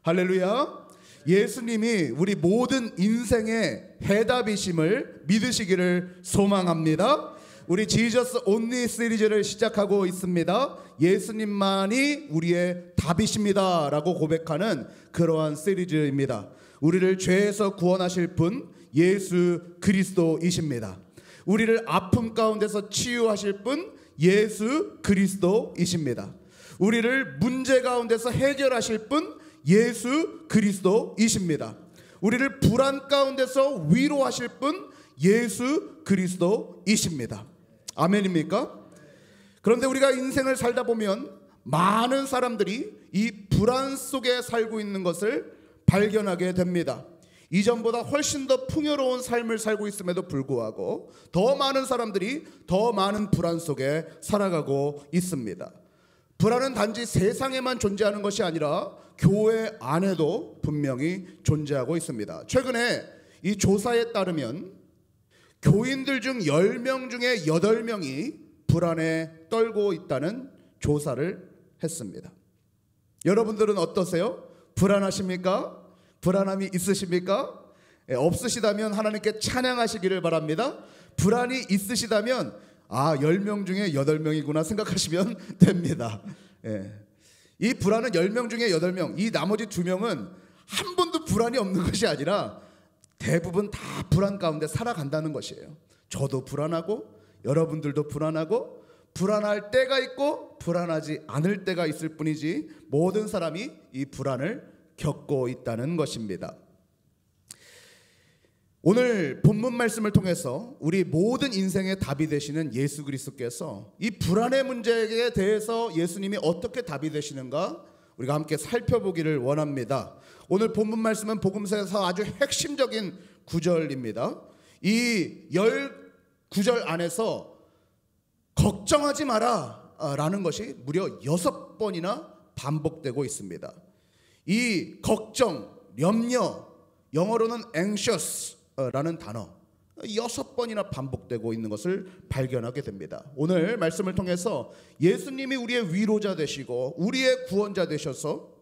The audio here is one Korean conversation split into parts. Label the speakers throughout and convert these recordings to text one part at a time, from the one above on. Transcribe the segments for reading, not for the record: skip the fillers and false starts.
Speaker 1: 할렐루야. 예수님이 우리 모든 인생의 해답이심을 믿으시기를 소망합니다. 우리 지저스 온리 시리즈를 시작하고 있습니다. 예수님만이 우리의 답이십니다 라고 고백하는 그러한 시리즈입니다. 우리를 죄에서 구원하실 분 예수 그리스도이십니다. 우리를 아픔 가운데서 치유하실 분 예수 그리스도이십니다. 우리를 문제 가운데서 해결하실 분 예수 그리스도이십니다. 우리를 불안 가운데서 위로하실 분 예수 그리스도이십니다. 아멘입니까? 그런데 우리가 인생을 살다 보면 많은 사람들이 이 불안 속에 살고 있는 것을 발견하게 됩니다. 이전보다 훨씬 더 풍요로운 삶을 살고 있음에도 불구하고 더 많은 사람들이 더 많은 불안 속에 살아가고 있습니다. 불안은 단지 세상에만 존재하는 것이 아니라 교회 안에도 분명히 존재하고 있습니다. 최근에 이 조사에 따르면 교인들 중 10명 중에 8명이 불안에 떨고 있다는 조사를 했습니다. 여러분들은 어떠세요? 불안하십니까? 불안함이 있으십니까? 없으시다면 하나님께 찬양하시기를 바랍니다. 불안이 있으시다면 10명 중에 8명이구나 생각하시면 됩니다. 이 불안은 10명 중에 8명, 이 나머지 2명은 한 번도 불안이 없는 것이 아니라 대부분 다 불안 가운데 살아간다는 것이에요. 저도 불안하고 여러분들도 불안하고 불안할 때가 있고 불안하지 않을 때가 있을 뿐이지 모든 사람이 이 불안을 겪고 있다는 것입니다. 오늘 본문 말씀을 통해서 우리 모든 인생의 답이 되시는 예수 그리스도께서 이 불안의 문제에 대해서 예수님이 어떻게 답이 되시는가 우리가 함께 살펴보기를 원합니다. 오늘 본문 말씀은 복음서에서 아주 핵심적인 구절입니다. 이 19절 안에서 걱정하지 마라 라는 것이 무려 6번이나 반복되고 있습니다. 이 걱정, 염려, 영어로는 anxious 라는 단어 6번이나 반복되고 있는 것을 발견하게 됩니다. 오늘 말씀을 통해서 예수님이 우리의 위로자 되시고 우리의 구원자 되셔서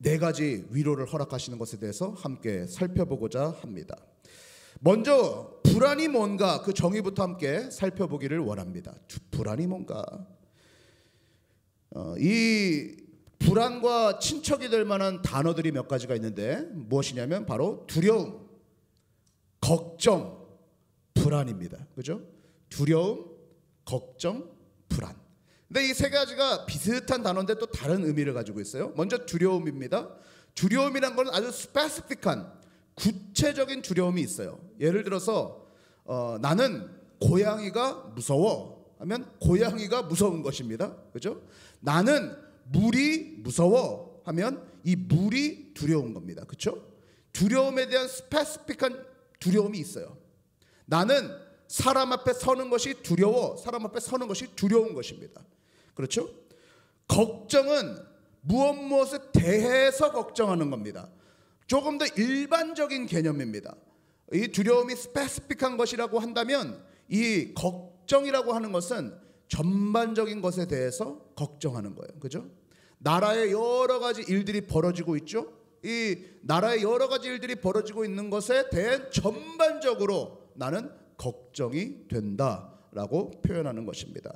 Speaker 1: 4가지 위로를 허락하시는 것에 대해서 함께 살펴보고자 합니다. 먼저 불안이 뭔가 그 정의부터 함께 살펴보기를 원합니다. 불안이 뭔가? 이 불안과 친척이 될 만한 단어들이 몇 가지가 있는데 무엇이냐면 바로 두려움, 걱정, 불안입니다. 그죠? 두려움, 걱정, 불안. 근데 이 3가지가 비슷한 단어인데 또 다른 의미를 가지고 있어요. 먼저 두려움입니다. 두려움이란 건 아주 스페시픽한 구체적인 두려움이 있어요. 예를 들어서 나는 고양이가 무서워 하면 고양이가 무서운 것입니다. 그죠? 나는 물이 무서워 하면 이 물이 두려운 겁니다. 그렇죠? 두려움에 대한 스페시픽한 두려움이 있어요. 나는 사람 앞에 서는 것이 두려워. 사람 앞에 서는 것이 두려운 것입니다. 그렇죠? 걱정은 무엇에 대해서 걱정하는 겁니다. 조금 더 일반적인 개념입니다. 이 두려움이 스페시픽한 것이라고 한다면 이 걱정이라고 하는 것은 전반적인 것에 대해서 걱정하는 거예요. 그죠? 나라에 여러 가지 일들이 벌어지고 있죠. 이 나라에 여러 가지 일들이 벌어지고 있는 것에 대한 전반적으로 나는 걱정이 된다라고 표현하는 것입니다.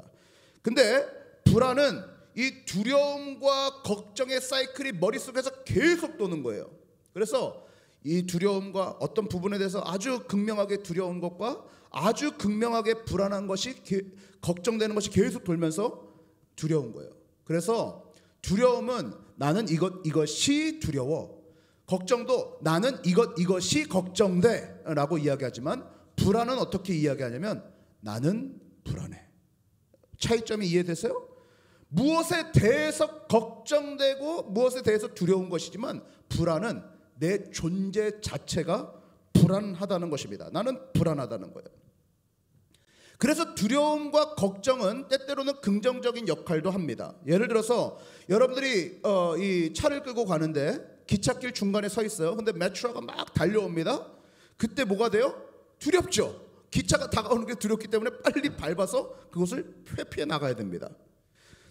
Speaker 1: 근데 불안은 이 두려움과 걱정의 사이클이 머릿속에서 계속 도는 거예요. 그래서 이 두려움과 어떤 부분에 대해서 아주 극명하게 두려운 것과 아주 극명하게 불안한 것이 걱정되는 것이 계속 돌면서 두려운 거예요. 그래서 두려움은 나는 이것이 두려워. 걱정도 나는 이것이 걱정돼 라고 이야기하지만 불안은 어떻게 이야기하냐면 나는 불안해. 차이점이 이해되세요? 무엇에 대해서 걱정되고 무엇에 대해서 두려운 것이지만 불안은 내 존재 자체가 불안하다는 것입니다. 나는 불안하다는 거예요. 그래서 두려움과 걱정은 때때로는 긍정적인 역할도 합니다. 예를 들어서 여러분들이 이 차를 끌고 가는데 기찻길 중간에 서 있어요. 근데 메트로가 막 달려옵니다. 그때 뭐가 돼요? 두렵죠. 기차가 다가오는 게 두렵기 때문에 빨리 밟아서 그것을 회피해 나가야 됩니다.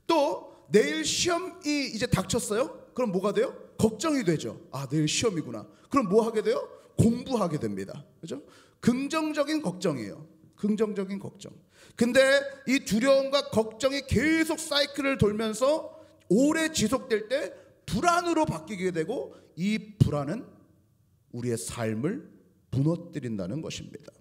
Speaker 1: 또 내일 시험이 이제 닥쳤어요? 그럼 뭐가 돼요? 걱정이 되죠. 아, 내일 시험이구나. 그럼 뭐 하게 돼요? 공부하게 됩니다. 그죠? 긍정적인 걱정이에요. 긍정적인 걱정. 근데 이 두려움과 걱정이 계속 사이클을 돌면서 오래 지속될 때 불안으로 바뀌게 되고, 이 불안은 우리의 삶을 무너뜨린다는 것입니다.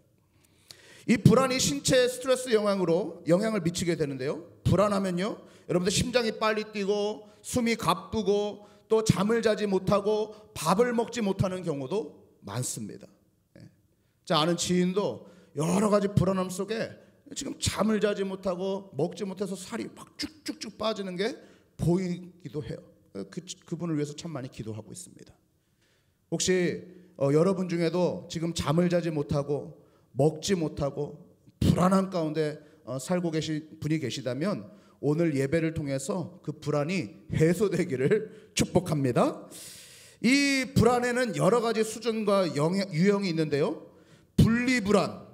Speaker 1: 이 불안이 신체 스트레스 영향을 미치게 되는데요. 불안하면요, 여러분들 심장이 빨리 뛰고 숨이 가쁘고 또 잠을 자지 못하고 밥을 먹지 못하는 경우도 많습니다. 자, 아는 지인도 여러 가지 불안함 속에 지금 잠을 자지 못하고 먹지 못해서 살이 막 쭉쭉쭉 빠지는 게 보이기도 해요. 그분을 위해서 참 많이 기도하고 있습니다. 혹시 여러분 중에도 지금 잠을 자지 못하고 먹지 못하고 불안한 가운데 살고 계신 분이 계시다면 오늘 예배를 통해서 그 불안이 해소되기를 축복합니다. 이 불안에는 여러 가지 수준과 유형이 있는데요. 분리불안,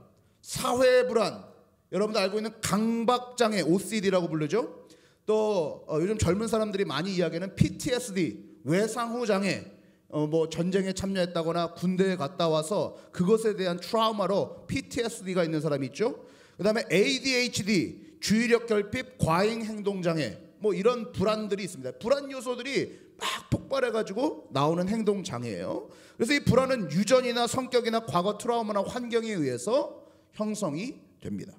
Speaker 1: 사회불안, 여러분들 알고 있는 강박장애, OCD라고 부르죠. 또 요즘 젊은 사람들이 많이 이야기하는 PTSD, 외상후장애, 뭐 전쟁에 참여했다거나 군대에 갔다 와서 그것에 대한 트라우마로 PTSD가 있는 사람이 있죠. 그 다음에 ADHD, 주의력 결핍, 과잉 행동장애, 뭐 이런 불안들이 있습니다. 불안 요소들이 막 폭발해가지고 나오는 행동장애예요. 그래서 이 불안은 유전이나 성격이나 과거 트라우마나 환경에 의해서 형성이 됩니다.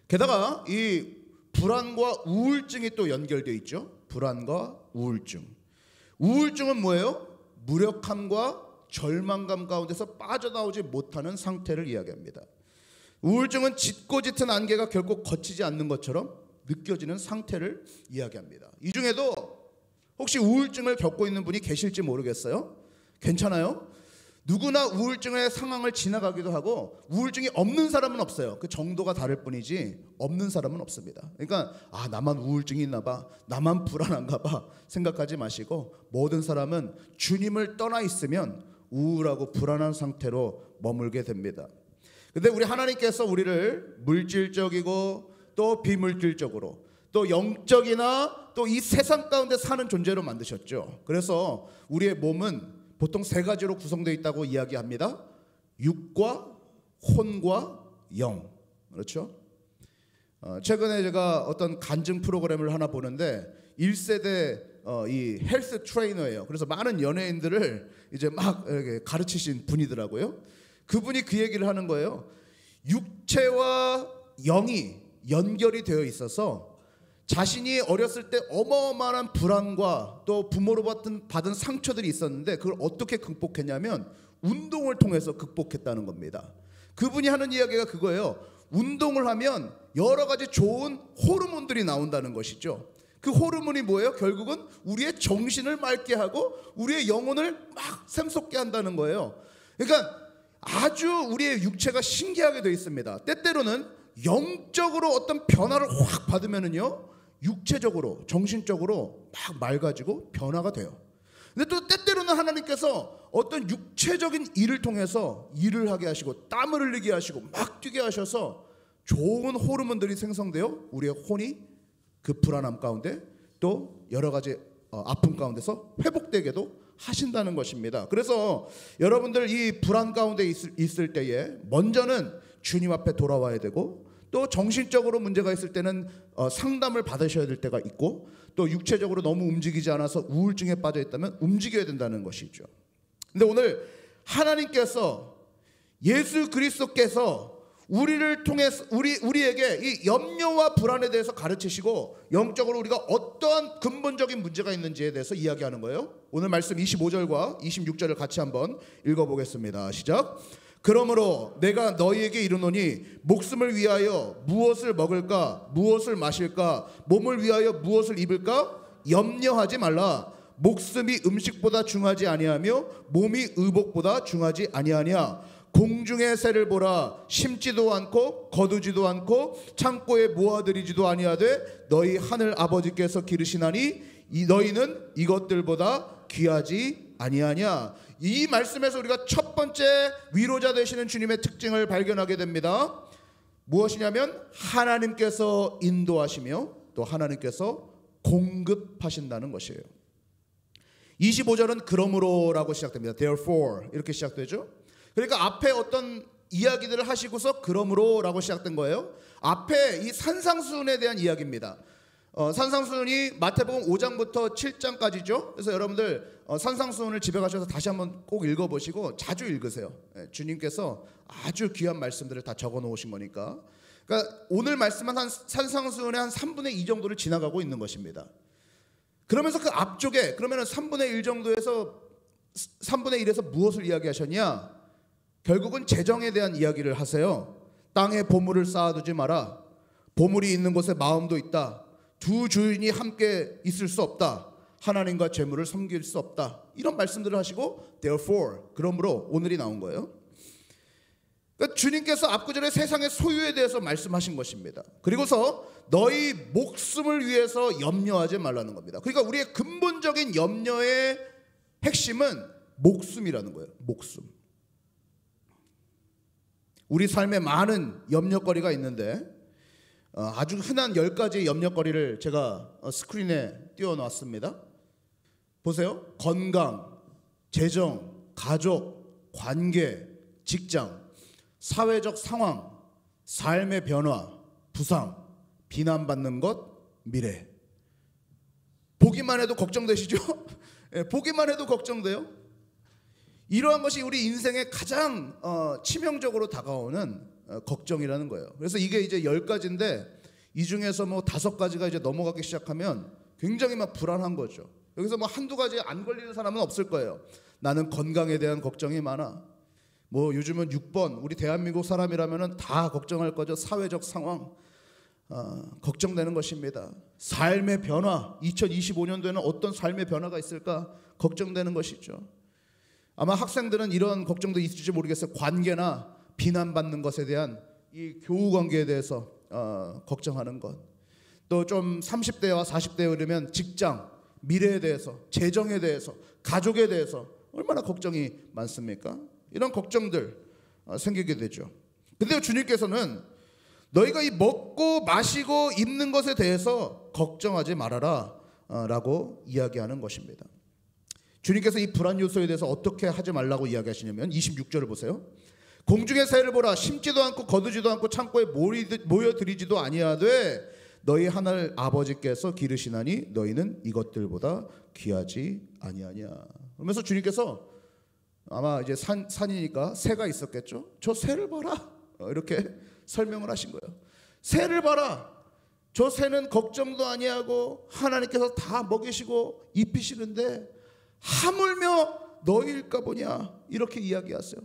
Speaker 1: 게다가 이 불안과 우울증이 또 연결되어 있죠. 불안과 우울증. 우울증은 뭐예요? 무력함과 절망감 가운데서 빠져나오지 못하는 상태를 이야기합니다. 우울증은 짙고 짙은 안개가 결코 거치지 않는 것처럼 느껴지는 상태를 이야기합니다. 이 중에도 혹시 우울증을 겪고 있는 분이 계실지 모르겠어요. 괜찮아요? 누구나 우울증의 상황을 지나가기도 하고 우울증이 없는 사람은 없어요. 그 정도가 다를 뿐이지 없는 사람은 없습니다. 그러니까 나만 우울증이 있나 봐, 나만 불안한가 봐 생각하지 마시고, 모든 사람은 주님을 떠나 있으면 우울하고 불안한 상태로 머물게 됩니다. 근데 우리 하나님께서 우리를 물질적이고 또 비물질적으로 또 영적이나 또 이 세상 가운데 사는 존재로 만드셨죠. 그래서 우리의 몸은 보통 세 가지로 구성되어 있다고 이야기합니다. 육과 혼과 영. 그렇죠? 최근에 제가 어떤 간증 프로그램을 하나 보는데 1세대 이 헬스 트레이너예요. 그래서 많은 연예인들을 이제 막 이렇게 가르치신 분이더라고요. 그분이 그 얘기를 하는 거예요. 육체와 영이 연결이 되어 있어서 자신이 어렸을 때 어마어마한 불안과 또 부모로 받은 상처들이 있었는데 그걸 어떻게 극복했냐면 운동을 통해서 극복했다는 겁니다. 그분이 하는 이야기가 그거예요. 운동을 하면 여러 가지 좋은 호르몬들이 나온다는 것이죠. 그 호르몬이 뭐예요? 결국은 우리의 정신을 맑게 하고 우리의 영혼을 막 샘솟게 한다는 거예요. 그러니까 아주 우리의 육체가 신기하게 되어 있습니다. 때때로는 영적으로 어떤 변화를 확 받으면은요, 육체적으로 정신적으로 막 맑아지고 변화가 돼요. 근데 또 때때로는 하나님께서 어떤 육체적인 일을 통해서 일을 하게 하시고 땀을 흘리게 하시고 막 뛰게 하셔서 좋은 호르몬들이 생성되어 우리의 혼이 그 불안함 가운데 또 여러 가지 아픔 가운데서 회복되게도 하신다는 것입니다. 그래서 여러분들 이 불안 가운데 있을 때에 먼저는 주님 앞에 돌아와야 되고, 또 정신적으로 문제가 있을 때는 상담을 받으셔야 될 때가 있고, 또 육체적으로 너무 움직이지 않아서 우울증에 빠져 있다면 움직여야 된다는 것이죠. 근데 오늘 하나님께서, 예수 그리스도께서 우리를 통해서 우리에게 이 염려와 불안에 대해서 가르치시고 영적으로 우리가 어떠한 근본적인 문제가 있는지에 대해서 이야기하는 거예요. 오늘 말씀 25절과 26절을 같이 한번 읽어보겠습니다. 시작. 그러므로 내가 너희에게 이르노니 목숨을 위하여 무엇을 먹을까, 무엇을 마실까, 몸을 위하여 무엇을 입을까 염려하지 말라. 목숨이 음식보다 중하지 아니하며 몸이 의복보다 중하지 아니하냐. 공중의 새를 보라. 심지도 않고 거두지도 않고 창고에 모아들이지도 아니하되 너희 하늘 아버지께서 기르시나니 너희는 이것들보다 귀하지 아니하냐. 이 말씀에서 우리가 첫 번째 위로자 되시는 주님의 특징을 발견하게 됩니다. 무엇이냐면 하나님께서 인도하시며 또 하나님께서 공급하신다는 것이에요. 25절은 그러므로라고 시작됩니다. Therefore 이렇게 시작되죠. 그러니까 앞에 어떤 이야기들을 하시고서 그러므로라고 시작된 거예요. 앞에 이 산상수훈에 대한 이야기입니다. 산상수훈이 마태복음 5장부터 7장까지죠. 그래서 여러분들 산상수훈을 집에 가셔서 다시 한번 꼭 읽어보시고 자주 읽으세요. 주님께서 아주 귀한 말씀들을 다 적어 놓으신 거니까. 그러니까 오늘 말씀은 한 산상수훈의 한 3분의 2 정도를 지나가고 있는 것입니다. 그러면서 그 앞쪽에 그러면 3분의 1 정도에서 3분의 1에서 무엇을 이야기하셨냐? 결국은 재정에 대한 이야기를 하세요. 땅에 보물을 쌓아두지 마라. 보물이 있는 곳에 마음도 있다. 두 주인이 함께 있을 수 없다. 하나님과 재물을 섬길 수 없다. 이런 말씀들을 하시고 therefore 그러므로 오늘이 나온 거예요. 그러니까 주님께서 앞구절에 세상의 소유에 대해서 말씀하신 것입니다. 그리고서 너희 목숨을 위해서 염려하지 말라는 겁니다. 그러니까 우리의 근본적인 염려의 핵심은 목숨이라는 거예요. 목숨. 우리 삶에 많은 염려거리가 있는데 아주 흔한 10가지의 염려거리를 제가 스크린에 띄워놨습니다. 보세요. 건강, 재정, 가족, 관계, 직장, 사회적 상황, 삶의 변화, 부상, 비난받는 것, 미래. 보기만 해도 걱정되시죠? 보기만 해도 걱정돼요. 이러한 것이 우리 인생에 가장 치명적으로 다가오는 걱정이라는 거예요. 그래서 이게 이제 10가지인데 이 중에서 뭐 5가지가 이제 넘어가기 시작하면 굉장히 막 불안한 거죠. 여기서 뭐 한두 가지 안 걸리는 사람은 없을 거예요. 나는 건강에 대한 걱정이 많아. 뭐 요즘은 6번 우리 대한민국 사람이라면은 다 걱정할 거죠. 사회적 상황 걱정되는 것입니다. 삶의 변화 2025년도에는 어떤 삶의 변화가 있을까 걱정되는 것이죠. 아마 학생들은 이런 걱정도 있을지 모르겠어요. 관계나 비난받는 것에 대한 이 교우 관계에 대해서 걱정하는 것. 또 좀 30대와 40대에 이르면 직장, 미래에 대해서, 재정에 대해서, 가족에 대해서 얼마나 걱정이 많습니까? 이런 걱정들 생기게 되죠. 근데 주님께서는 너희가 이 먹고 마시고 입는 것에 대해서 걱정하지 말아라 라고 이야기하는 것입니다. 주님께서 이 불안 요소에 대해서 어떻게 하지 말라고 이야기하시냐면 26절을 보세요. 공중의 새를 보라. 심지도 않고 거두지도 않고 창고에 모여들이지도 아니하되 너희 하늘 아버지께서 기르시나니 너희는 이것들보다 귀하지 아니하냐. 그러면서 주님께서 아마 이제 산이니까 새가 있었겠죠. 저 새를 봐라. 이렇게 설명을 하신 거예요. 새를 봐라. 저 새는 걱정도 아니하고 하나님께서 다 먹이시고 입히시는데 하물며 너희일까 보냐. 이렇게 이야기하세요.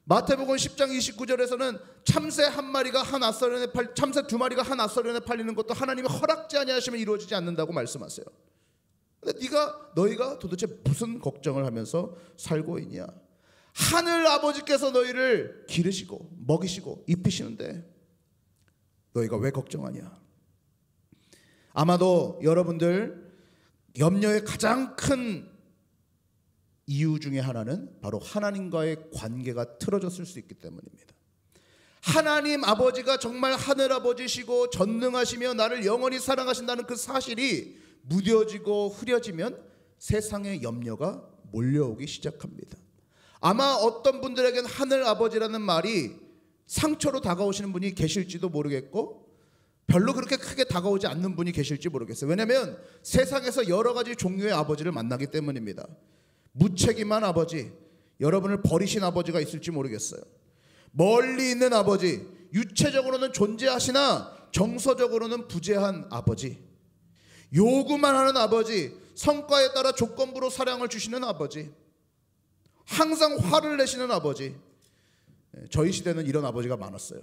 Speaker 1: 마태복음 10장 29절에서는 참새 한 마리가 한 앗서련에 참새 두 마리가 한 앗서련에 팔리는 것도 하나님이 허락지 아니하시면 이루어지지 않는다고 말씀하세요. 근데 너희가 도대체 무슨 걱정을 하면서 살고 있냐? 하늘 아버지께서 너희를 기르시고 먹이시고 입히시는데 너희가 왜 걱정하냐? 아마도 여러분들 염려의 가장 큰 이유 중에 하나는 바로 하나님과의 관계가 틀어졌을 수 있기 때문입니다. 하나님 아버지가 정말 하늘 아버지시고 전능하시며 나를 영원히 사랑하신다는 그 사실이 무뎌지고 흐려지면 세상의 염려가 몰려오기 시작합니다. 아마 어떤 분들에게는 하늘 아버지라는 말이 상처로 다가오시는 분이 계실지도 모르겠고 별로 그렇게 크게 다가오지 않는 분이 계실지 모르겠어요. 왜냐하면 세상에서 여러 가지 종류의 아버지를 만나기 때문입니다. 무책임한 아버지, 여러분을 버리신 아버지가 있을지 모르겠어요. 멀리 있는 아버지, 유체적으로는 존재하시나 정서적으로는 부재한 아버지, 요구만 하는 아버지, 성과에 따라 조건부로 사랑을 주시는 아버지, 항상 화를 내시는 아버지. 저희 시대는 이런 아버지가 많았어요.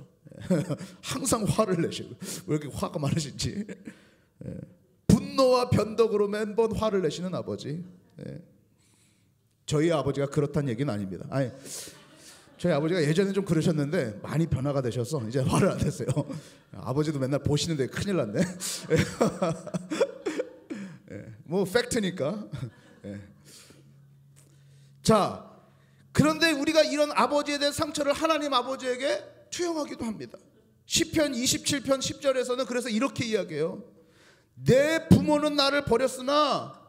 Speaker 1: 항상 화를 내시고 왜 이렇게 화가 많으신지. 분노와 변덕으로 매번 화를 내시는 아버지. 저희 아버지가 그렇다는 얘기는 아닙니다. 아니, 저희 아버지가 예전에 좀 그러셨는데 많이 변화가 되셔서 이제 화를 안 내세요. 아버지도 맨날 보시는데 큰일 났네. 뭐 팩트니까. 자, 그런데 우리가 이런 아버지에 대한 상처를 하나님 아버지에게 투영하기도 합니다. 시편 27편 10절에서는 그래서 이렇게 이야기해요. 내 부모는 나를 버렸으나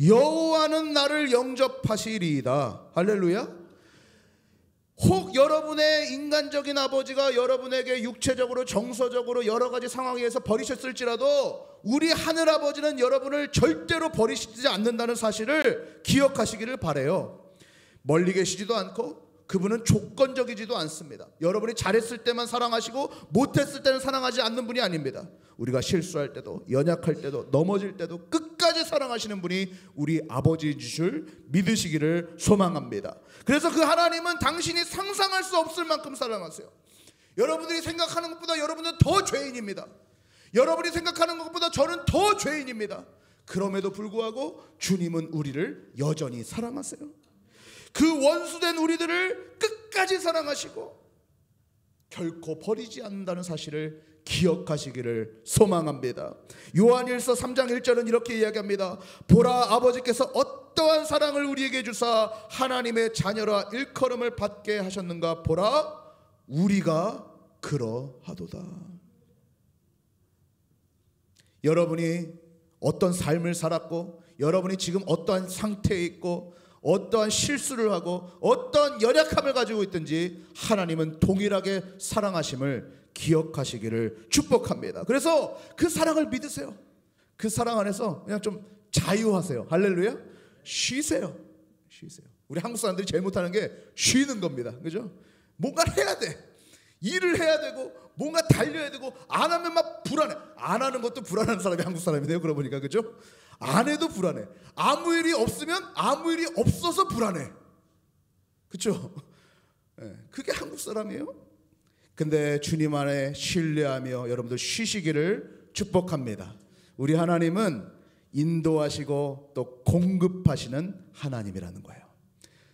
Speaker 1: 여호와는 나를 영접하시리이다. 할렐루야. 혹 여러분의 인간적인 아버지가 여러분에게 육체적으로 정서적으로 여러 가지 상황에서 버리셨을지라도 우리 하늘아버지는 여러분을 절대로 버리시지 않는다는 사실을 기억하시기를 바라요. 멀리 계시지도 않고 그분은 조건적이지도 않습니다. 여러분이 잘했을 때만 사랑하시고 못했을 때는 사랑하지 않는 분이 아닙니다. 우리가 실수할 때도 연약할 때도 넘어질 때도 끝까지 사랑하시는 분이 우리 아버지인 줄 믿으시기를 소망합니다. 그래서 그 하나님은 당신이 상상할 수 없을 만큼 사랑하세요. 여러분들이 생각하는 것보다 여러분은 더 죄인입니다. 여러분이 생각하는 것보다 저는 더 죄인입니다. 그럼에도 불구하고 주님은 우리를 여전히 사랑하세요. 그 원수된 우리들을 끝까지 사랑하시고 결코 버리지 않는다는 사실을 기억하시기를 소망합니다. 요한일서 3장 1절은 이렇게 이야기합니다. 보라, 아버지께서 어떠한 사랑을 우리에게 주사 하나님의 자녀라 일컬음을 받게 하셨는가. 보라, 우리가 그러하도다. 여러분이 어떤 삶을 살았고 여러분이 지금 어떠한 상태에 있고 어떠한 실수를 하고 어떠한 연약함을 가지고 있든지 하나님은 동일하게 사랑하심을 기억하시기를 축복합니다. 그래서 그 사랑을 믿으세요. 그 사랑 안에서 그냥 좀 자유하세요. 할렐루야. 쉬세요. 쉬세요. 우리 한국 사람들이 제일 못하는 게 쉬는 겁니다. 그죠? 뭔가를 해야 돼. 일을 해야 되고 뭔가 달려야 되고 안 하면 막 불안해. 안 하는 것도 불안한 사람이 한국 사람이네요. 그러고 보니까. 그죠? 안 해도 불안해. 아무 일이 없으면 아무 일이 없어서 불안해. 그렇죠? 네, 그게 한국 사람이에요. 근데 주님 안에 신뢰하며 여러분들 쉬시기를 축복합니다. 우리 하나님은 인도하시고 또 공급하시는 하나님이라는 거예요.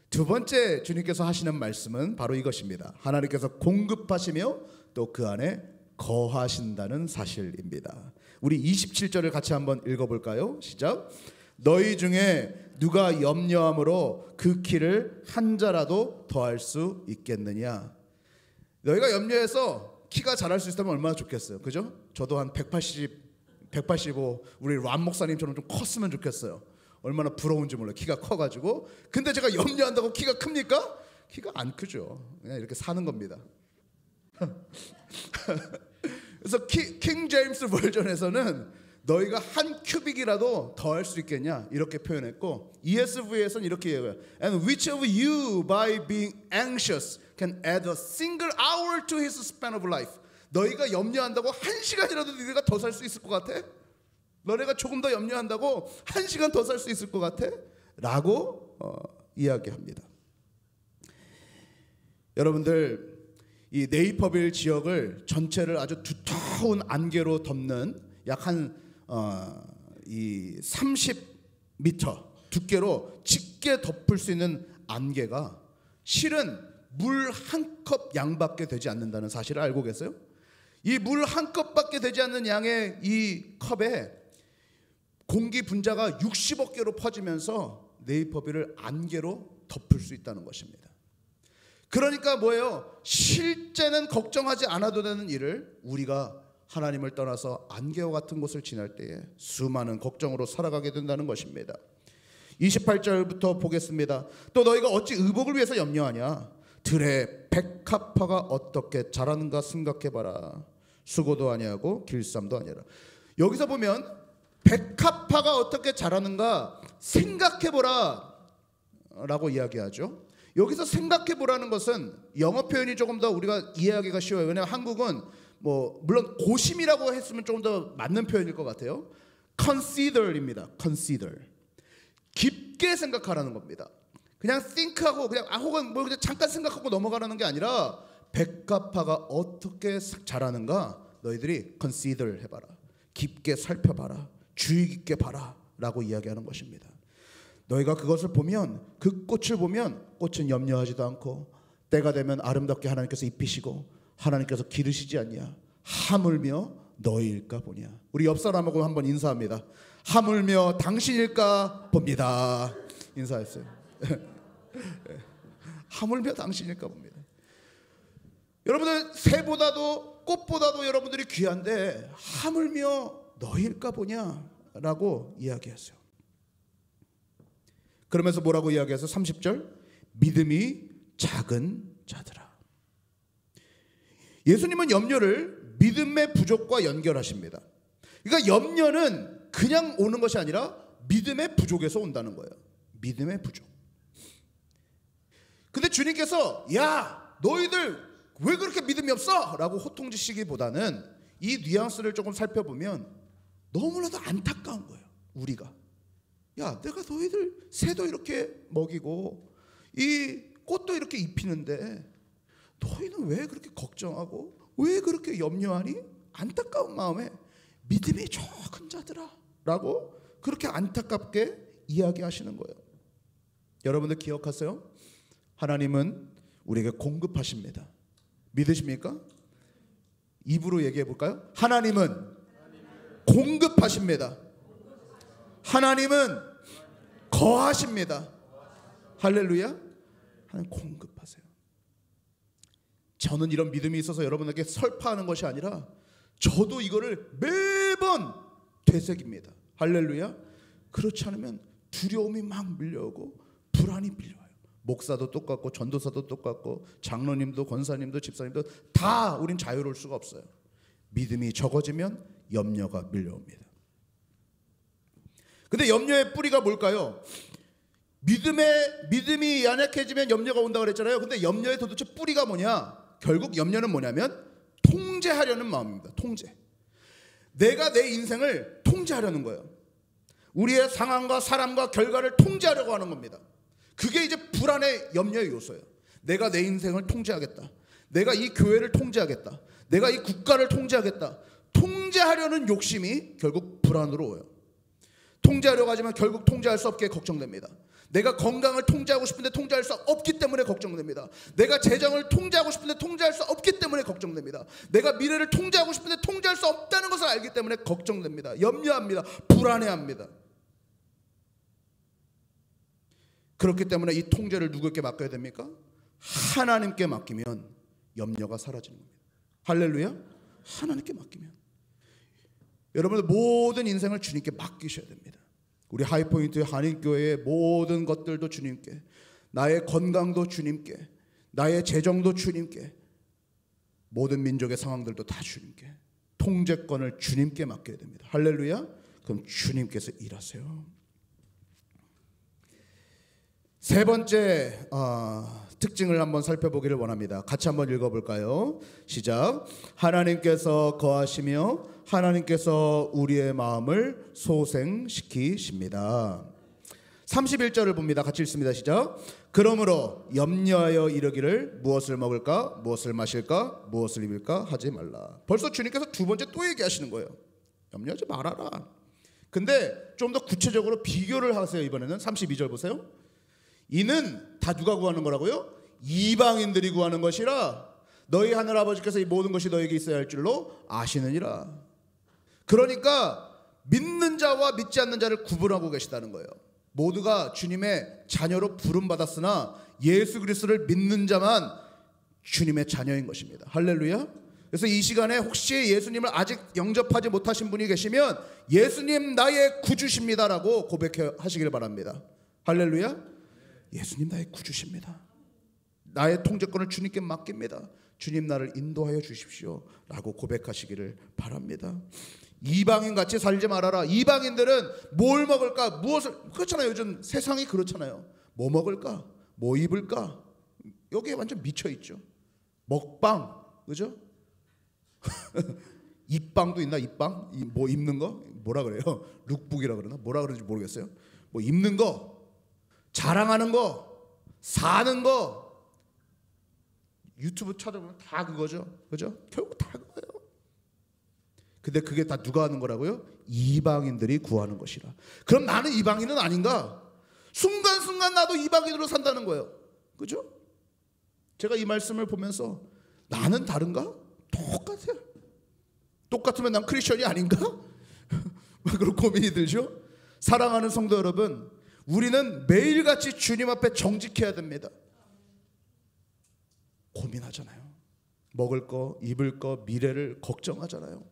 Speaker 1: 두 번째 주님께서 하시는 말씀은 바로 이것입니다. 하나님께서 공급하시며 또 그 안에 거하신다는 사실입니다. 우리 27절을 같이 한번 읽어볼까요? 시작. 너희 중에 누가 염려함으로 그 키를 한 자라도 더할 수 있겠느냐. 너희가 염려해서 키가 자랄 수 있다면 얼마나 좋겠어요. 그죠? 저도 한 185 우리 람 목사님처럼 좀 컸으면 좋겠어요. 얼마나 부러운지 몰라요. 키가 커가지고. 근데 제가 염려한다고 키가 큽니까? 키가 안 크죠. 그냥 이렇게 사는 겁니다. 그래서 킹 제임스 버전에서는 너희가 한 큐빅이라도 더 할 수 있겠냐 이렇게 표현했고 ESV에서는 이렇게 얘기해요. And which of you by being anxious can add a single hour to his span of life. 너희가 염려한다고 한 시간이라도 너희가 더 살 수 있을 것 같아? 너네가 조금 더 염려한다고 한 시간 더 살 수 있을 것 같아? 라고 이야기합니다. 여러분들 이 네이퍼빌 지역을 전체를 아주 두터운 안개로 덮는 약 한 이 30m 두께로 짙게 덮을 수 있는 안개가 실은 물 한 컵 양밖에 되지 않는다는 사실을 알고 계세요? 이 물 한 컵밖에 되지 않는 양의 이 컵에 공기 분자가 60억 개로 퍼지면서 네이퍼빌을 안개로 덮을 수 있다는 것입니다. 그러니까 뭐예요? 실제는 걱정하지 않아도 되는 일을 우리가 하나님을 떠나서 안개와 같은 곳을 지날 때에 수많은 걱정으로 살아가게 된다는 것입니다. 28절부터 보겠습니다. 또 너희가 어찌 의복을 위해서 염려하냐? 들의 백합화가 어떻게 자라는가 생각해봐라. 수고도 아니하고 길쌈도 아니라. 여기서 보면 백합화가 어떻게 자라는가 생각해보라 라고 이야기하죠. 여기서 생각해보라는 것은 영어 표현이 조금 더 우리가 이해하기가 쉬워요. 왜냐하면 한국은 뭐 물론 고심이라고 했으면 조금 더 맞는 표현일 것 같아요. consider입니다. consider. 깊게 생각하라는 겁니다. 그냥 think하고 그냥 혹은 뭐 그냥 잠깐 생각하고 넘어가라는 게 아니라 백합화가 어떻게 자라는가 너희들이 consider 해봐라. 깊게 살펴봐라. 주의 깊게 봐라 라고 이야기하는 것입니다. 너희가 그것을 보면 그 꽃을 보면 꽃은 염려하지도 않고 때가 되면 아름답게 하나님께서 입히시고 하나님께서 기르시지 않냐. 하물며 너희일까 보냐. 우리 옆 사람하고 한번 인사합니다. 하물며 당신일까 봅니다. 인사했어요. 하물며 당신일까 봅니다. 여러분들 새보다도 꽃보다도 여러분들이 귀한데 하물며 너희일까 보냐라고 이야기했어요. 그러면서 뭐라고 이야기해서 30절 믿음이 작은 자들아. 예수님은 염려를 믿음의 부족과 연결하십니다. 그러니까 염려는 그냥 오는 것이 아니라 믿음의 부족에서 온다는 거예요. 믿음의 부족. 근데 주님께서 야 너희들 왜 그렇게 믿음이 없어? 라고 호통지시기보다는 이 뉘앙스를 조금 살펴보면 너무나도 안타까운 거예요. 우리가 야 내가 너희들 새도 이렇게 먹이고 이 꽃도 이렇게 입히는데 너희는 왜 그렇게 걱정하고 왜 그렇게 염려하니? 안타까운 마음에 믿음이 적은 자들아 라고 그렇게 안타깝게 이야기하시는 거예요. 여러분들 기억하세요? 하나님은 우리에게 공급하십니다. 믿으십니까? 입으로 얘기해 볼까요? 하나님은 공급하십니다. 하나님은 거하십니다. 할렐루야. 하나님 공급하세요. 저는 이런 믿음이 있어서 여러분에게 설파하는 것이 아니라 저도 이거를 매번 되새깁니다. 할렐루야. 그렇지 않으면 두려움이 막 밀려오고 불안이 밀려와요. 목사도 똑같고 전도사도 똑같고 장로님도 권사님도 집사님도 다 우린 자유로울 수가 없어요. 믿음이 적어지면 염려가 밀려옵니다. 근데 염려의 뿌리가 뭘까요? 믿음이 연약해지면 염려가 온다고 그랬잖아요. 근데 염려의 도대체 뿌리가 뭐냐? 결국 염려는 뭐냐면 통제하려는 마음입니다. 통제. 내가 내 인생을 통제하려는 거예요. 우리의 상황과 사람과 결과를 통제하려고 하는 겁니다. 그게 이제 불안의 염려의 요소예요. 내가 내 인생을 통제하겠다. 내가 이 교회를 통제하겠다. 내가 이 국가를 통제하겠다. 통제하려는 욕심이 결국 불안으로 오요. 통제하려고 하지만 결국 통제할 수 없게 걱정됩니다. 내가 건강을 통제하고 싶은데 통제할 수 없기 때문에 걱정됩니다. 내가 재정을 통제하고 싶은데 통제할 수 없기 때문에 걱정됩니다. 내가 미래를 통제하고 싶은데 통제할 수 없다는 것을 알기 때문에 걱정됩니다. 염려합니다. 불안해합니다. 그렇기 때문에 이 통제를 누구에게 맡겨야 됩니까? 하나님께 맡기면 염려가 사라지는 겁니다. 할렐루야. 하나님께 맡기면 여러분들 모든 인생을 주님께 맡기셔야 됩니다. 우리 하이포인트 한인교회의 모든 것들도 주님께, 나의 건강도 주님께, 나의 재정도 주님께, 모든 민족의 상황들도 다 주님께, 통제권을 주님께 맡겨야 됩니다. 할렐루야. 그럼 주님께서 일하세요. 세 번째 특징을 한번 살펴보기를 원합니다. 같이 한번 읽어볼까요? 시작. 하나님께서 거하시며 하나님께서 우리의 마음을 소생시키십니다. 31절을 봅니다. 같이 읽습니다. 시작. 그러므로 염려하여 이르기를 무엇을 먹을까 무엇을 마실까 무엇을 입을까 하지 말라. 벌써 주님께서 두 번째 또 얘기하시는 거예요. 염려하지 말아라. 근데 좀 더 구체적으로 비교를 하세요. 이번에는 32절 보세요. 이는 다 누가 구하는 거라고요? 이방인들이 구하는 것이라 너희 하늘아버지께서 이 모든 것이 너에게 있어야 할 줄로 아시느니라. 그러니까 믿는 자와 믿지 않는 자를 구분하고 계시다는 거예요. 모두가 주님의 자녀로 부름받았으나 예수 그리스도를 믿는 자만 주님의 자녀인 것입니다. 할렐루야. 그래서 이 시간에 혹시 예수님을 아직 영접하지 못하신 분이 계시면 예수님 나의 구주십니다라고 고백하시길 바랍니다. 할렐루야. 예수님 나의 구주십니다. 나의 통제권을 주님께 맡깁니다. 주님 나를 인도하여 주십시오 라고 고백하시기를 바랍니다. 이방인같이 살지 말아라. 이방인들은 뭘 먹을까 무엇을, 그렇잖아요. 요즘 세상이 그렇잖아요. 뭐 먹을까 뭐 입을까 여기에 완전 미쳐있죠. 먹방, 그죠? 입방도 있나? 입방? 뭐 입는 거? 뭐라 그래요? 룩북이라 그러나? 뭐라 그러는지 모르겠어요. 뭐 입는 거, 자랑하는 거, 사는 거, 유튜브 찾아보면 다 그거죠. 그죠? 결국 다 그거예요. 근데 그게 다 누가 하는 거라고요? 이방인들이 구하는 것이라. 그럼 나는 이방인은 아닌가? 순간순간 나도 이방인으로 산다는 거예요. 그죠? 제가 이 말씀을 보면서 나는 다른가? 똑같아요. 똑같으면 난 크리스천이 아닌가? 그런 고민이 들죠? 사랑하는 성도 여러분, 우리는 매일같이 주님 앞에 정직해야 됩니다. 고민하잖아요. 먹을 거, 입을 거, 미래를 걱정하잖아요.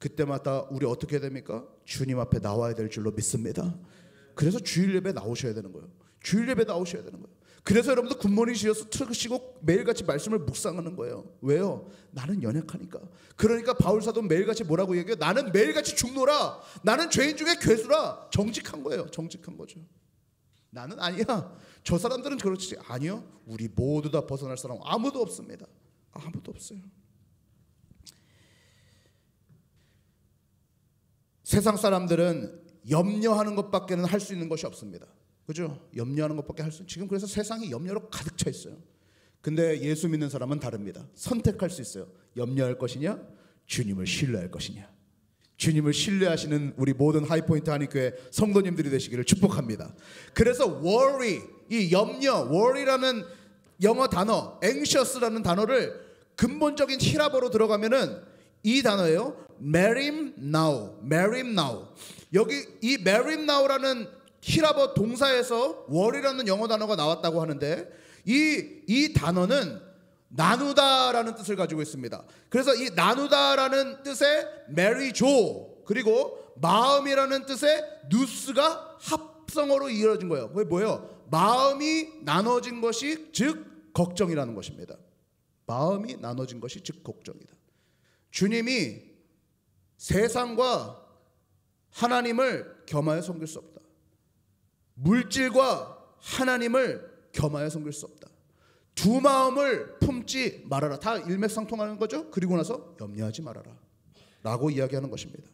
Speaker 1: 그때마다 우리 어떻게 해야 됩니까? 주님 앞에 나와야 될 줄로 믿습니다. 그래서 주일 예배 나오셔야 되는 거예요. 주일 예배 나오셔야 되는 거예요. 그래서 여러분들 굿모닝 지어서 틀으시고 매일같이 말씀을 묵상하는 거예요. 왜요? 나는 연약하니까. 그러니까 바울 사도 매일같이 뭐라고 얘기해요? 나는 매일같이 죽노라. 나는 죄인 중에 괴수라. 정직한 거예요. 정직한 거죠. 나는 아니야. 저 사람들은 그렇지. 아니요. 우리 모두 다 벗어날 사람 아무도 없습니다. 아무도 없어요. 세상 사람들은 염려하는 것밖에는 할 수 있는 것이 없습니다. 그죠? 염려하는 것밖에 할 수. 지금 그래서 세상이 염려로 가득 차 있어요. 근데 예수 믿는 사람은 다릅니다. 선택할 수 있어요. 염려할 것이냐, 주님을 신뢰할 것이냐. 주님을 신뢰하시는 우리 모든 하이포인트 한인교회 성도님들이 되시기를 축복합니다. 그래서 worry, 이 염려, worry라는 영어 단어, anxious라는 단어를 근본적인 히라보로 들어가면은 이 단어예요. merimnao. 여기 이 merimnao라는 히라보 동사에서 worry라는 영어 단어가 나왔다고 하는데 이 단어는 나누다라는 뜻을 가지고 있습니다. 그래서 이 나누다라는 뜻의 메리조 그리고 마음이라는 뜻의 누스가 합성어로 이루어진 거예요. 그게 뭐예요? 마음이 나눠진 것이 즉 걱정이라는 것입니다. 마음이 나눠진 것이 즉 걱정이다. 주님이 세상과 하나님을 겸하여 섬길 수 없다. 물질과 하나님을 겸하여 섬길 수 없다. 두 마음을 품지 말아라. 다 일맥상통하는 거죠. 그리고 나서 염려하지 말아라 라고 이야기하는 것입니다.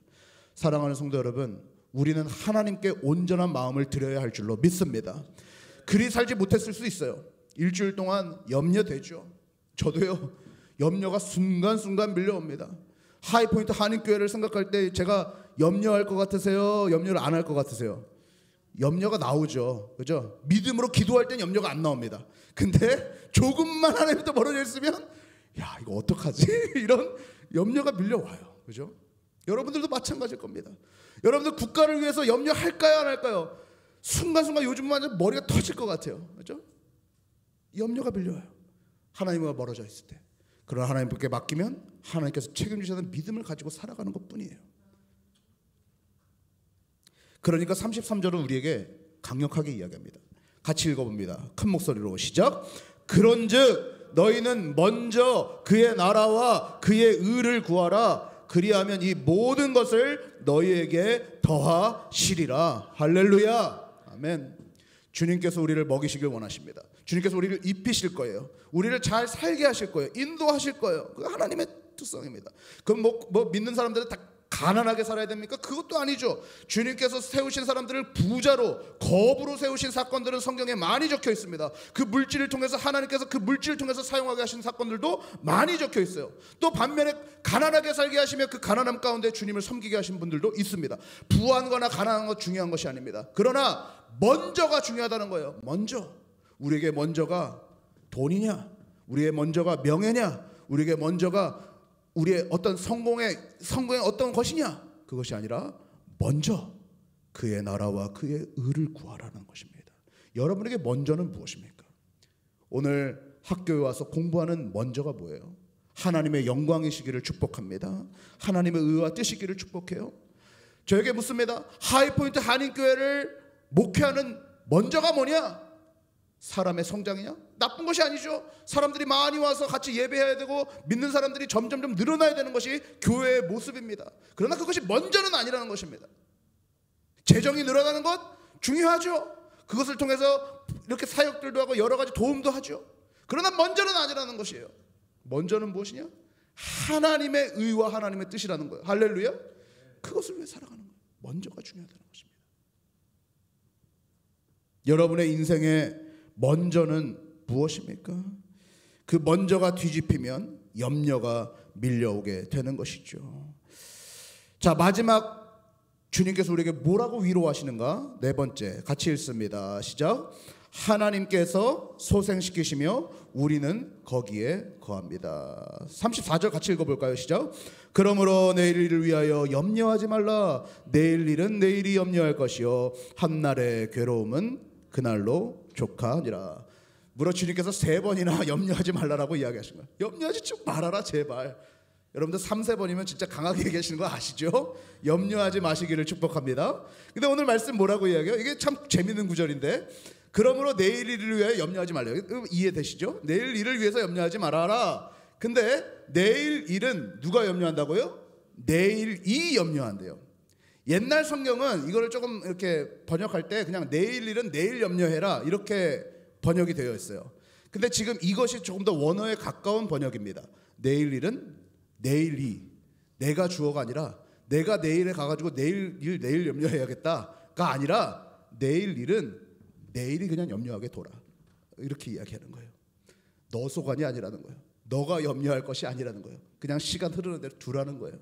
Speaker 1: 사랑하는 성도 여러분, 우리는 하나님께 온전한 마음을 드려야 할 줄로 믿습니다. 그리 살지 못했을 수 있어요. 일주일 동안 염려되죠. 저도요. 염려가 순간순간 밀려옵니다. 하이포인트 한인교회를 생각할 때 제가 염려할 것 같으세요? 염려를 안 할 것 같으세요? 염려가 나오죠. 그죠? 믿음으로 기도할 땐 염려가 안 나옵니다. 근데 조금만 하나님부터 멀어져 있으면 야, 이거 어떡하지? 이런 염려가 밀려와요. 그죠? 여러분들도 마찬가지일 겁니다. 여러분들 국가를 위해서 염려할까요? 안 할까요? 순간순간 요즘만 머리가 터질 것 같아요. 그죠? 염려가 밀려와요. 하나님과 멀어져 있을 때. 그러나 하나님께 맡기면 하나님께서 책임지시는 믿음을 가지고 살아가는 것뿐이에요. 그러니까 33절은 우리에게 강력하게 이야기합니다. 같이 읽어봅니다. 큰 목소리로 시작. 그런즉 너희는 먼저 그의 나라와 그의 의를 구하라. 그리하면 이 모든 것을 너희에게 더하시리라. 할렐루야. 아멘. 주님께서 우리를 먹이시길 원하십니다. 주님께서 우리를 입히실 거예요. 우리를 잘 살게 하실 거예요. 인도하실 거예요. 그거 하나님의 특성입니다. 그럼 뭐 믿는 사람들은 다 가난하게 살아야 됩니까? 그것도 아니죠. 주님께서 세우신 사람들을 부자로 거부로 세우신 사건들은 성경에 많이 적혀 있습니다. 그 물질을 통해서 하나님께서 그 물질을 통해서 사용하게 하신 사건들도 많이 적혀 있어요. 또 반면에 가난하게 살게 하시며 그 가난함 가운데 주님을 섬기게 하신 분들도 있습니다. 부한 거나 가난한 거 중요한 것이 아닙니다. 그러나 먼저가 중요하다는 거예요. 먼저. 우리에게 먼저가 돈이냐, 우리의 먼저가 명예냐, 우리에게 먼저가 우리의 어떤 성공의 어떤 것이냐, 그것이 아니라 먼저 그의 나라와 그의 의를 구하라는 것입니다. 여러분에게 먼저는 무엇입니까? 오늘 학교에 와서 공부하는 먼저가 뭐예요? 하나님의 영광이시기를 축복합니다. 하나님의 의와 뜻이기를 축복해요. 저에게 묻습니다. 하이포인트 한인교회를 목회하는 먼저가 뭐냐? 사람의 성장이냐? 나쁜 것이 아니죠. 사람들이 많이 와서 같이 예배해야 되고 믿는 사람들이 점점점 늘어나야 되는 것이 교회의 모습입니다. 그러나 그것이 먼저는 아니라는 것입니다. 재정이 늘어나는 것 중요하죠. 그것을 통해서 이렇게 사역들도 하고 여러 가지 도움도 하죠. 그러나 먼저는 아니라는 것이에요. 먼저는 무엇이냐? 하나님의 의와 하나님의 뜻이라는 거예요. 할렐루야. 그것을 위해 살아가는 거예요. 먼저가 중요하다는 것입니다. 여러분의 인생의 먼저는 무엇입니까? 그 먼저가 뒤집히면 염려가 밀려오게 되는 것이죠. 자, 마지막 주님께서 우리에게 뭐라고 위로하시는가? 네 번째 같이 읽습니다. 시작. 하나님께서 소생시키시며 우리는 거기에 거합니다. 34절 같이 읽어볼까요? 시작. 그러므로 내일 일을 위하여 염려하지 말라. 내일 일은 내일이 염려할 것이요 한날의 괴로움은 그날로 족하니라. 물어 주님께서 3번이나 염려하지 말라라고 이야기하신 거예요. 염려하지 좀 말아라 제발. 여러분들 3, 4번이면 진짜 강하게 얘기하시는 거 아시죠? 염려하지 마시기를 축복합니다. 근데 오늘 말씀 뭐라고 이야기해요? 이게 참 재밌는 구절인데, 그러므로 내일 일을 위하여 염려하지 말래요. 이해되시죠? 내일 일을 위해서 염려하지 말아라. 근데 내일 일은 누가 염려한다고요? 내일이 염려한대요. 옛날 성경은 이거를 조금 이렇게 번역할 때 그냥 내일 일은 내일 염려해라 이렇게 번역이 되어 있어요. 근데 지금 이것이 조금 더 원어에 가까운 번역입니다. 내일 일은 내일이, 내가 주어가 아니라 내가 내일에 가가지고 내일 일 내일 염려해야겠다가 아니라 내일 일은 내일이 그냥 염려하게 둬라, 이렇게 이야기하는 거예요. 너 소관이 아니라는 거예요. 너가 염려할 것이 아니라는 거예요. 그냥 시간 흐르는 대로 두라는 거예요.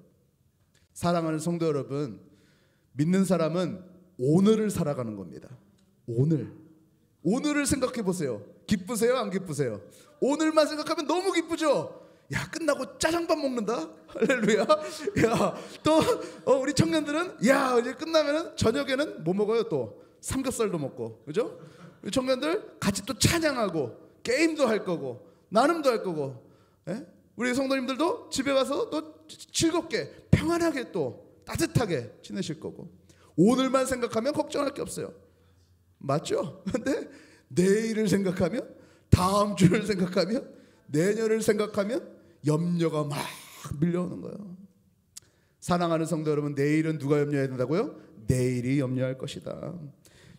Speaker 1: 사랑하는 성도 여러분, 믿는 사람은 오늘을 살아가는 겁니다. 오늘을 생각해 보세요. 기쁘세요? 안 기쁘세요? 오늘만 생각하면 너무 기쁘죠? 야, 끝나고 짜장밥 먹는다? 할렐루야. 야, 또 우리 청년들은 야, 이제 끝나면은 저녁에는 뭐 먹어요? 또 삼겹살도 먹고, 그죠? 우리 청년들 같이 또 찬양하고 게임도 할 거고 나눔도 할 거고, 예? 우리 성도님들도 집에 와서 또 즐겁게 평안하게 또 따뜻하게 지내실 거고, 오늘만 생각하면 걱정할 게 없어요. 맞죠? 근데 내일을 생각하면, 다음 주를 생각하면, 내년을 생각하면 염려가 막 밀려오는 거예요. 사랑하는 성도 여러분, 내일은 누가 염려해야 된다고요? 내일이 염려할 것이다.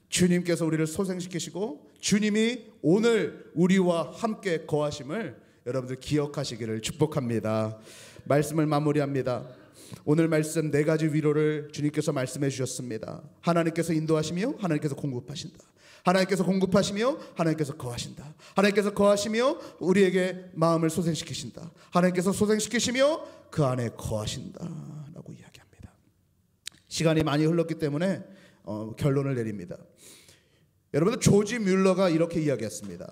Speaker 1: 주님께서 우리를 소생시키시고 주님이 오늘 우리와 함께 거하심을 여러분들 기억하시기를 축복합니다. 말씀을 마무리합니다. 오늘 말씀 4가지 위로를 주님께서 말씀해 주셨습니다. 하나님께서 인도하시며 하나님께서 공급하신다. 하나님께서 공급하시며 하나님께서 거하신다. 하나님께서 거하시며 우리에게 마음을 소생시키신다. 하나님께서 소생시키시며 그 안에 거하신다 라고 이야기합니다. 시간이 많이 흘렀기 때문에 결론을 내립니다. 여러분들, 조지 뮬러가 이렇게 이야기했습니다.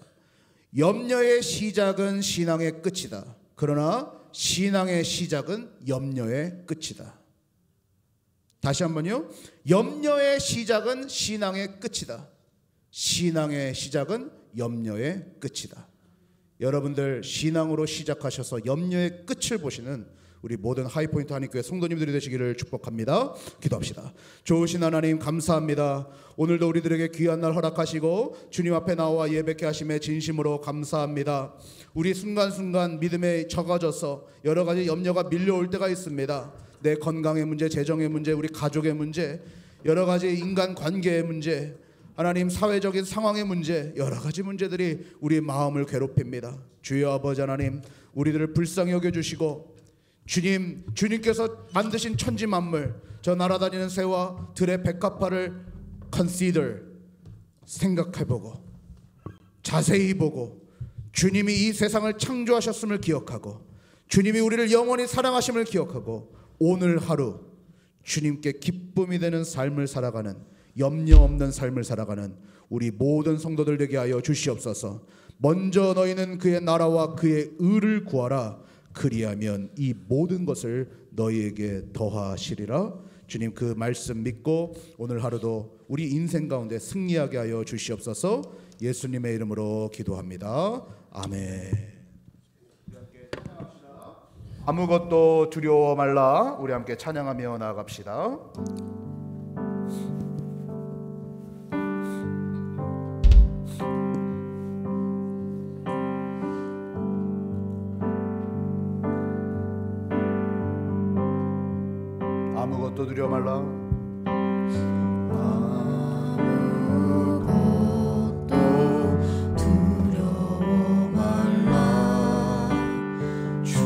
Speaker 1: 염려의 시작은 신앙의 끝이다. 그러나 신앙의 시작은 염려의 끝이다. 다시 한번요. 염려의 시작은 신앙의 끝이다. 신앙의 시작은 염려의 끝이다. 여러분들, 신앙으로 시작하셔서 염려의 끝을 보시는 우리 모든 하이포인트 한인교회 성도님들이 되시기를 축복합니다. 기도합시다. 좋으신 하나님, 감사합니다. 오늘도 우리들에게 귀한 날 허락하시고 주님 앞에 나와 예배케 하심에 진심으로 감사합니다. 우리 순간순간 믿음에 적어져서 여러 가지 염려가 밀려올 때가 있습니다. 내 건강의 문제, 재정의 문제, 우리 가족의 문제, 여러 가지 인간 관계의 문제, 하나님 사회적인 상황의 문제, 여러 가지 문제들이 우리 마음을 괴롭힙니다. 주여 아버지 하나님, 우리들을 불쌍히 여겨주시고 주님께서 만드신 천지 만물, 저 날아다니는 새와 들의 백합화를 consider, 생각해보고 자세히 보고 주님이 이 세상을 창조하셨음을 기억하고 주님이 우리를 영원히 사랑하심을 기억하고 오늘 하루 주님께 기쁨이 되는 삶을 살아가는, 염려 없는 삶을 살아가는 우리 모든 성도들 되게 하여 주시옵소서. 먼저 너희는 그의 나라와 그의 의를 구하라. 그리하면 이 모든 것을 너희에게 더하시리라. 주님, 그 말씀 믿고 오늘 하루도 우리 인생 가운데 승리하게 하여 주시옵소서. 예수님의 이름으로 기도합니다. 아멘. 아무것도 두려워 말라. 우리 함께 찬양하며 나아갑시다. 아무것도 두려워 말라.
Speaker 2: 아무것도 두려워 말라. 주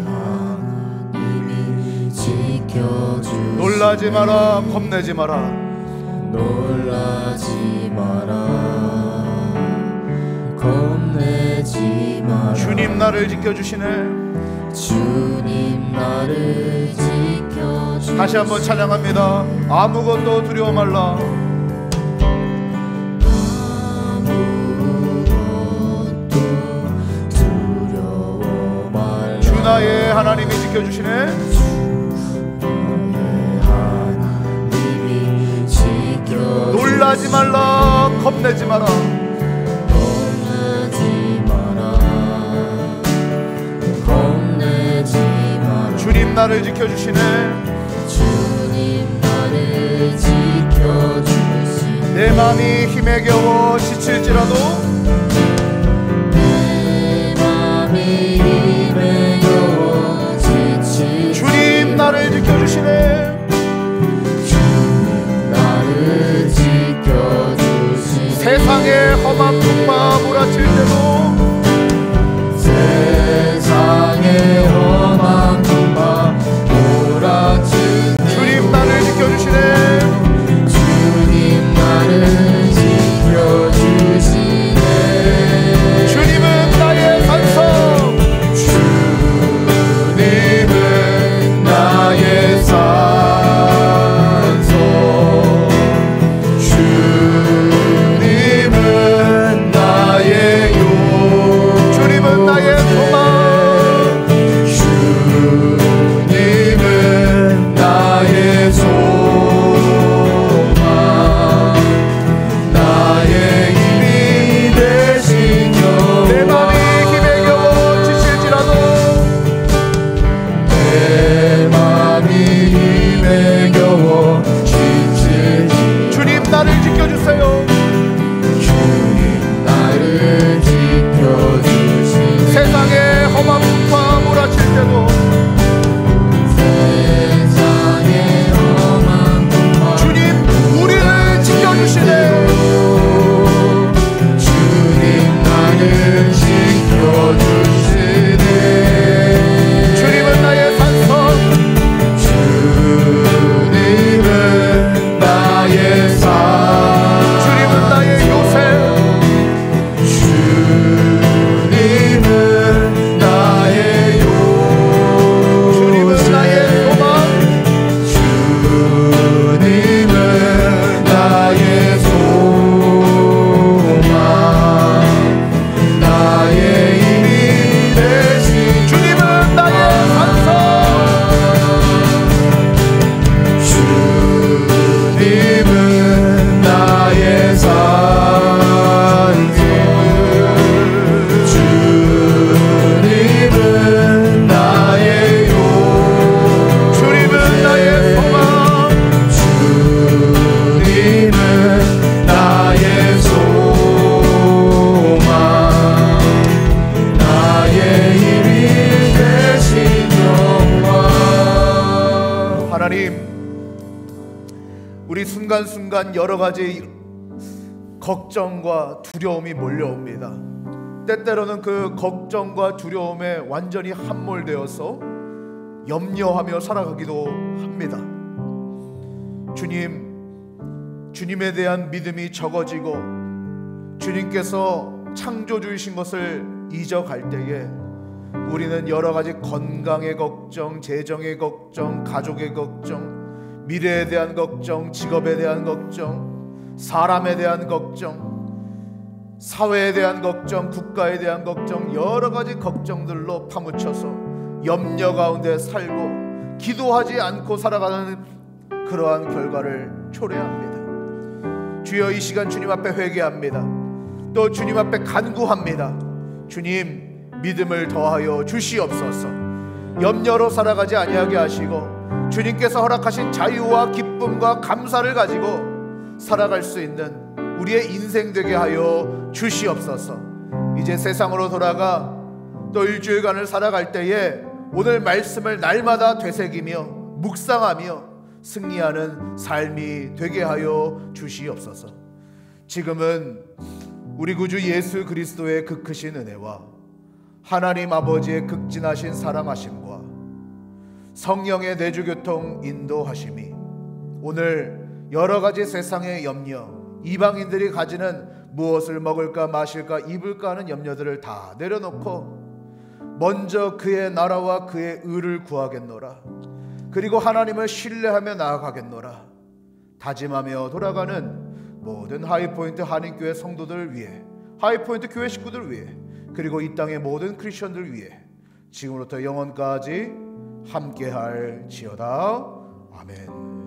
Speaker 2: 하나님이 지켜주시네.
Speaker 1: 놀라지 마라. 겁내지 마라.
Speaker 2: 놀라지 마라. 겁내지 마라.
Speaker 1: 주님 나를 지켜주시네.
Speaker 2: 주님 나를 지켜주시네.
Speaker 1: 다시 한번 찬양합니다. 아무것도 두려워 말라.
Speaker 2: 아무것도 두려워 말라.
Speaker 1: 주 나의 하나님이 지켜주시네.
Speaker 2: 주 나의 하나님이 지켜주시네.
Speaker 1: 놀라지 말라. 겁내지 마라.
Speaker 2: 겁내지 마라. 겁내지
Speaker 1: 주님 나를 지켜주시네.
Speaker 2: 주님 나를 지켜주시네.
Speaker 1: 내 마음이 힘에 겨워 지칠지라도
Speaker 2: 내 맘이 힘에 겨워 지칠
Speaker 1: 주님 나를 지켜주시네.
Speaker 2: 주님 나를 지켜주시네.
Speaker 1: 세상의 험한 풍파 몰아칠 때도
Speaker 2: 세상의 험한 풍파 몰아칠 때
Speaker 1: 주님 나를 지켜주시네.
Speaker 2: 주님 나를 지켜주시네.
Speaker 1: 주님은 나의 산성.
Speaker 2: 주님은 나의 산성. 주님은 나의 용.
Speaker 1: 주님은 나의 소망.
Speaker 2: 주님은 나의 소망. 나의 힘이 되신 여호와.
Speaker 1: 내 맘이 힘에 겨워 지칠지라도
Speaker 2: 내 맘이 힘에 겨워 지칠지.
Speaker 1: 주님 나를 지켜주세요.
Speaker 2: 주님 나를 지켜주시네.
Speaker 1: 세상의 험한 풍파 몰아칠 때도
Speaker 2: 세상의 험한 풍파
Speaker 1: 주님 우리를 지켜주시네.
Speaker 2: 주님 나를 지켜주시네.
Speaker 1: 주님은 나의 산성.
Speaker 2: 주님은 나의 산.
Speaker 1: 주님은 나의 요새.
Speaker 2: 주님은 나의 용.
Speaker 1: 주님은 나의 소망.
Speaker 2: 주님은 나의 소망. 나의 힘이 되신
Speaker 1: 주님은 나의 산성.
Speaker 2: 주님은 나의 산성. 주님은 나의 용.
Speaker 1: 주님은 나의 소망.
Speaker 2: 주님은 나의 소망. 나의 힘이 되신 여호와.
Speaker 1: 하나님, 우리 순간순간 여러 가지 걱정과 두려움이 몰려옵니다. 때때로는 그 걱정과 두려움에 완전히 함몰되어서 염려하며 살아가기도 합니다. 주님에 대한 믿음이 적어지고 주님께서 창조주이신 것을 잊어갈 때에 우리는 여러 가지 건강의 걱정, 재정의 걱정, 가족의 걱정, 미래에 대한 걱정, 직업에 대한 걱정, 사람에 대한 걱정, 사회에 대한 걱정, 국가에 대한 걱정, 여러 가지 걱정들로 파묻혀서 염려 가운데 살고 기도하지 않고 살아가는 그러한 결과를 초래합니다. 주여, 이 시간 주님 앞에 회개합니다. 또 주님 앞에 간구합니다. 주님, 믿음을 더하여 주시옵소서. 염려로 살아가지 아니하게 하시고 주님께서 허락하신 자유와 기쁨과 감사를 가지고 살아갈 수 있는 우리의 인생 되게 하여 주시옵소서. 이제 세상으로 돌아가 또 일주일간을 살아갈 때에 오늘 말씀을 날마다 되새기며 묵상하며 승리하는 삶이 되게 하여 주시옵소서. 지금은 우리 구주 예수 그리스도의 그 크신 은혜와 하나님 아버지의 극진하신 사랑하심과 성령의 내주교통 인도하심이 오늘 여러가지 세상의 염려, 이방인들이 가지는 무엇을 먹을까 마실까 입을까 하는 염려들을 다 내려놓고 먼저 그의 나라와 그의 의를 구하겠노라. 그리고 하나님을 신뢰하며 나아가겠노라. 다짐하며 돌아가는 모든 하이포인트 한인교회 성도들을 위해, 하이포인트 교회 식구들을 위해, 그리고 이 땅의 모든 크리스천들을 위해 지금부터 영원까지 함께할 지어다. 아멘.